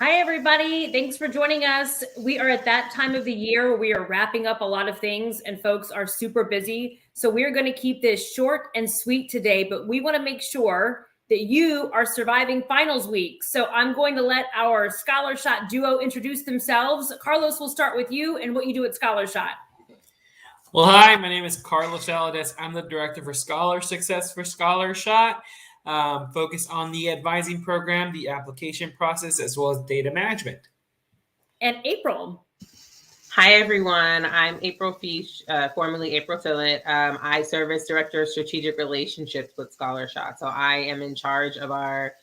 Hi, everybody. Thanks for joining us. We are at that time of the year where we are wrapping up a lot of things and folks are super busy. So we're going to keep this short and sweet today, but we want to make sure that you are surviving finals week. So I'm going to let our Scholar Shot duo introduce themselves. Carlos, we'll start with you and what you do at Scholar Shot. Well, hi, my name is Carlos Valadez. I'm the Director for Scholar Success for Scholar Shot. Focus on the advising program, the application process, as well as data management. And April. Hi, everyone. I'm April Fish, formerly April Tillett. I serve as Director of Strategic Relationships with Scholar Shot. So I am in charge of our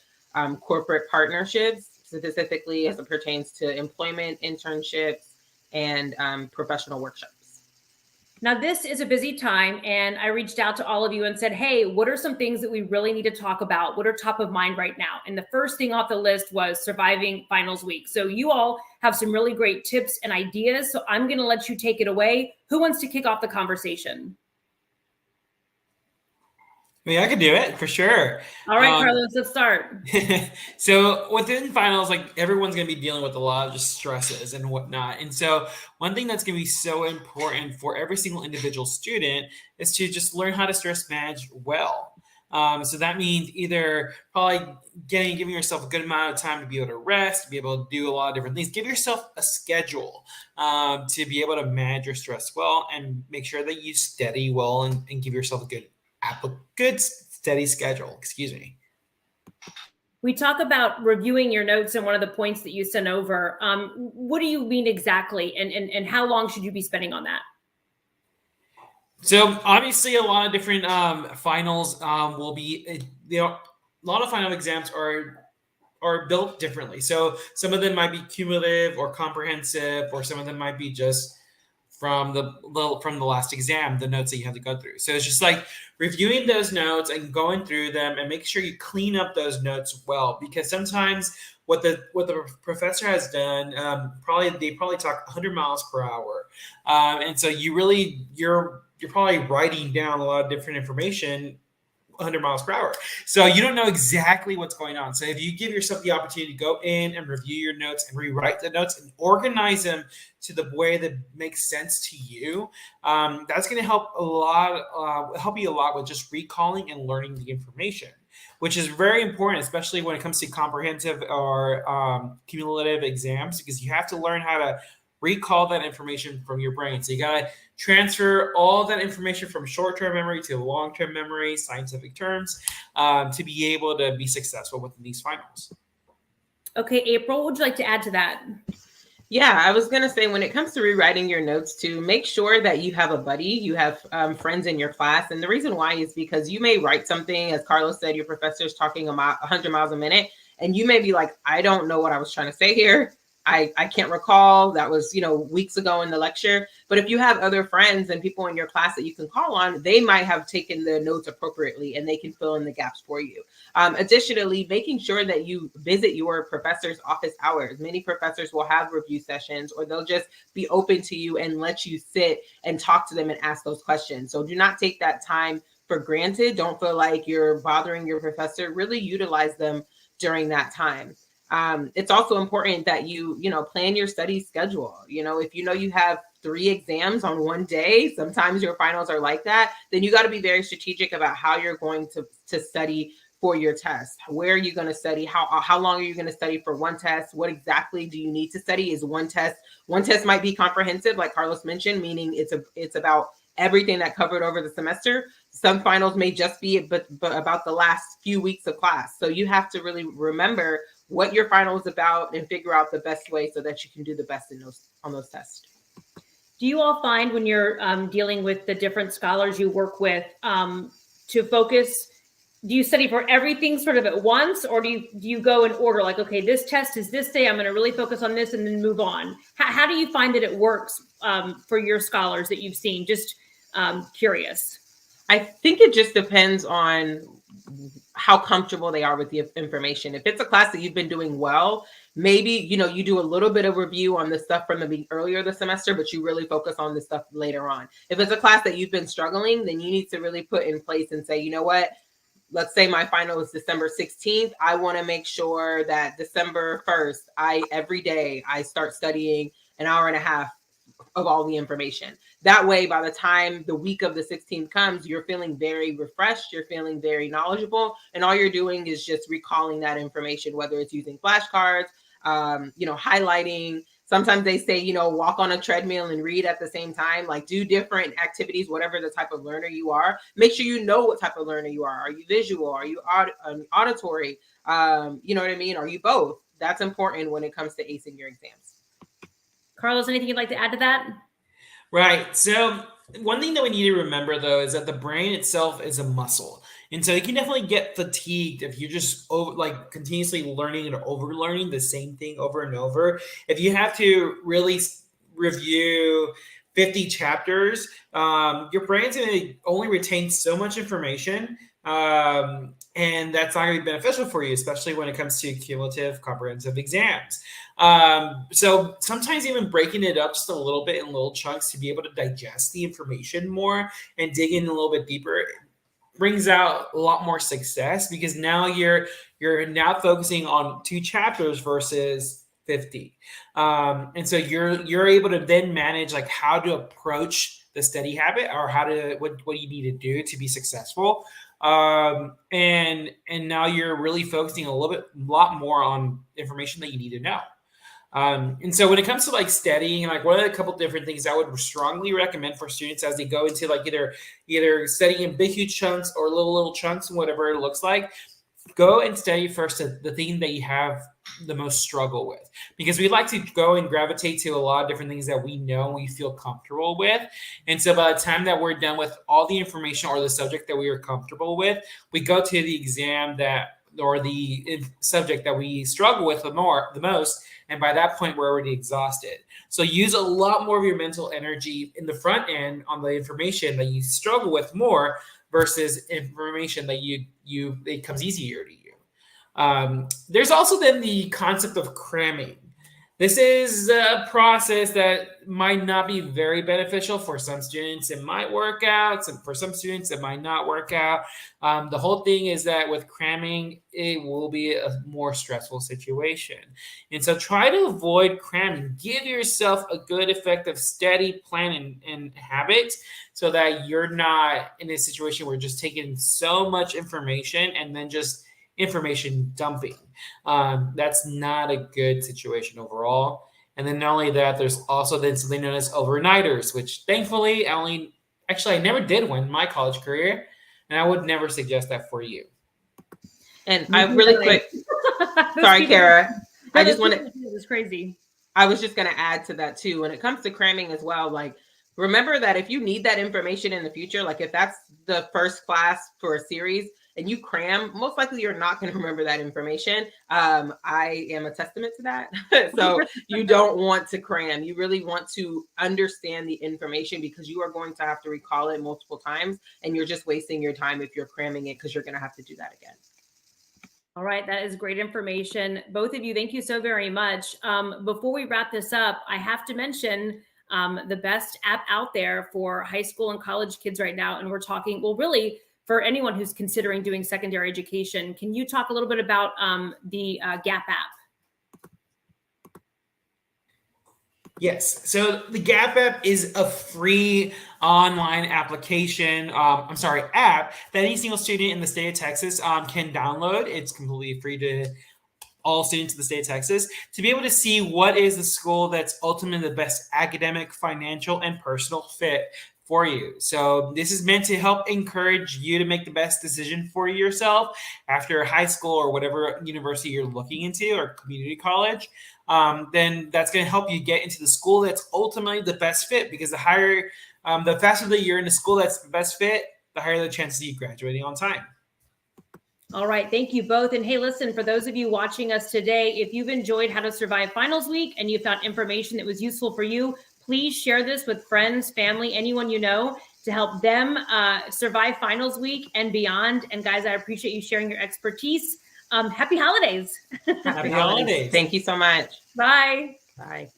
corporate partnerships, specifically as it pertains to employment, internships, and professional workshops. Now, this is a busy time, and I reached out to all of you and said, hey, what are some things that we really need to talk about? What are top of mind right now? And the first thing off the list was surviving finals week. So you all have some really great tips and ideas. So I'm going to let you take it away. Who wants to kick off the conversation? I mean, I could do it for sure. All right, Carlos, let's start. So within finals, like everyone's going to be dealing with a lot of just stresses and whatnot. And so one thing that's going to be so important for every single individual student is to just learn how to stress manage well. So that means either probably giving yourself a good amount of time to be able to rest, to be able to do a lot of different things. Give yourself a schedule to be able to manage your stress well and make sure that you study well and give yourself a good steady schedule. Excuse me. We talk about reviewing your notes and one of the points that you sent over. What do you mean exactly? And how long should you be spending on that? So obviously a lot of different finals will be, a lot of final exams are built differently. So some of them might be cumulative or comprehensive, or some of them might be just from the last exam, the notes that you have to go through. So it's just like reviewing those notes and going through them and making sure you clean up those notes well, because sometimes what the professor has done, they probably talk 100 miles per hour, and so you're probably writing down a lot of different information 100 miles per hour. So you don't know exactly what's going on. So if you give yourself the opportunity to go in and review your notes and rewrite the notes and organize them to the way that makes sense to you, that's going to help you a lot with just recalling and learning the information, which is very important, especially when it comes to comprehensive or cumulative exams, because you have to learn how to recall that information from your brain. So you got to transfer all that information from short-term memory to long-term memory, scientific terms, to be able to be successful within these finals. Okay, April, what would you like to add to that? Yeah, I was going to say, when it comes to rewriting your notes too, make sure that you have a buddy, you have friends in your class. And the reason why is because you may write something, as Carlos said, your professor is talking about 100 miles a minute, and you may be like, I don't know what I was trying to say here. I can't recall. That was, weeks ago in the lecture. But if you have other friends and people in your class that you can call on, they might have taken the notes appropriately and they can fill in the gaps for you. Additionally, making sure that you visit your professor's office hours. Many professors will have review sessions, or they'll just be open to you and let you sit and talk to them and ask those questions. So do not take that time for granted. Don't feel like you're bothering your professor. Really utilize them during that time. It's also important that you plan your study schedule. If you have 3 exams on one day, sometimes your finals are like that, then you got to be very strategic about how you're going to study for your test. Where are you going to study? How long are you going to study for one test? What exactly do you need to study? Is one test might be comprehensive, like Carlos mentioned, meaning it's about everything that covered over the semester. Some finals may just be but about the last few weeks of class. So you have to really remember what your final is about and figure out the best way so that you can do the best on those tests. Do you all find when you're dealing with the different scholars you work with to focus? Do you study for everything sort of at once, or do you go in order? Like, okay, this test is this day, I'm going to really focus on this and then move on. How do you find that it works for your scholars that you've seen? Just curious. I think it just depends on how comfortable they are with the information. If it's a class that you've been doing well, maybe, you do a little bit of review on the stuff from the earlier the semester, but you really focus on the stuff later on. If it's a class that you've been struggling, then you need to really put in place and say, you know what, let's say my final is December 16th. I want to make sure that December 1st, every day I start studying an hour and a half of all the information. That way, by the time the week of the 16th comes, you're feeling very refreshed, you're feeling very knowledgeable, and all you're doing is just recalling that information, whether it's using flashcards, highlighting. Sometimes they say, walk on a treadmill and read at the same time, like do different activities, whatever the type of learner you are. Make sure you know what type of learner you are. Are you visual? Are you auditory? You know what I mean? Are you both? That's important when it comes to acing your exams. Carlos, anything you'd like to add to that? Right. So one thing that we need to remember, though, is that the brain itself is a muscle. And so you can definitely get fatigued if you're just continuously learning and overlearning the same thing over and over. If you have to really review 50 chapters, your brain's going to only retain so much information. And that's not going to be beneficial for you, especially when it comes to cumulative comprehensive exams. So sometimes even breaking it up just a little bit in little chunks to be able to digest the information more and dig in a little bit deeper brings out a lot more success, because now you're now focusing on 2 chapters versus 50. And so you're able to then manage like how to approach the study habit, or what you need to do to be successful. And now you're really focusing a lot more on information that you need to know. And so when it comes to like studying, like what are a couple different things I would strongly recommend for students as they go into like either studying in big, huge chunks or little chunks, whatever it looks like, go and study first the thing that you have the most struggle with, because we like to go and gravitate to a lot of different things that we know and we feel comfortable with. And so by the time that we're done with all the information or the subject that we are comfortable with, we go to the exam or the subject that we struggle with the most. And by that point, we're already exhausted. So use a lot more of your mental energy in the front end on the information that you struggle with more versus information that it comes easier to you. There's also then the concept of cramming. This is a process that might not be very beneficial for some students. It might work out. For some students, it might not work out. The whole thing is that with cramming, it will be a more stressful situation. And so try to avoid cramming. Give yourself a good, effective, steady plan and habit so that you're not in a situation where you're just taking so much information and then just information dumping. That's not a good situation overall. And then not only that, there's also then something known as overnighters, which thankfully I never did one in my college career, and I would never suggest that for you. And I really quick, sorry, Kara. This is crazy. I was just going to add to that too. When it comes to cramming as well, like remember that if you need that information in the future, like if that's the first class for a series, and you cram, most likely you're not going to remember that information. I am a testament to that. So you don't want to cram. You really want to understand the information, because you are going to have to recall it multiple times, and you're just wasting your time if you're cramming it, because you're going to have to do that again. All right, that is great information. Both of you, thank you so very much. Before we wrap this up, I have to mention the best app out there for high school and college kids right now. And we're talking, really, for anyone who's considering doing secondary education. Can you talk a little bit about the GAP app? Yes. So the GAP app is a free online app that any single student in the state of Texas can download. It's completely free to all students in the state of Texas to be able to see what is the school that's ultimately the best academic, financial, and personal fit for you. So this is meant to help encourage you to make the best decision for yourself after high school or whatever university you're looking into, or community college. Then that's going to help you get into the school that's ultimately the best fit, because the faster that you're in the school that's the best fit, the higher the chances of you graduating on time. All right. Thank you both. And hey, listen, for those of you watching us today, if you've enjoyed How to Survive Finals Week and you found information that was useful for you, please share this with friends, family, anyone you know, to help them survive finals week and beyond. And guys, I appreciate you sharing your expertise. Happy holidays. Happy holidays. Thank you so much. Bye. Bye.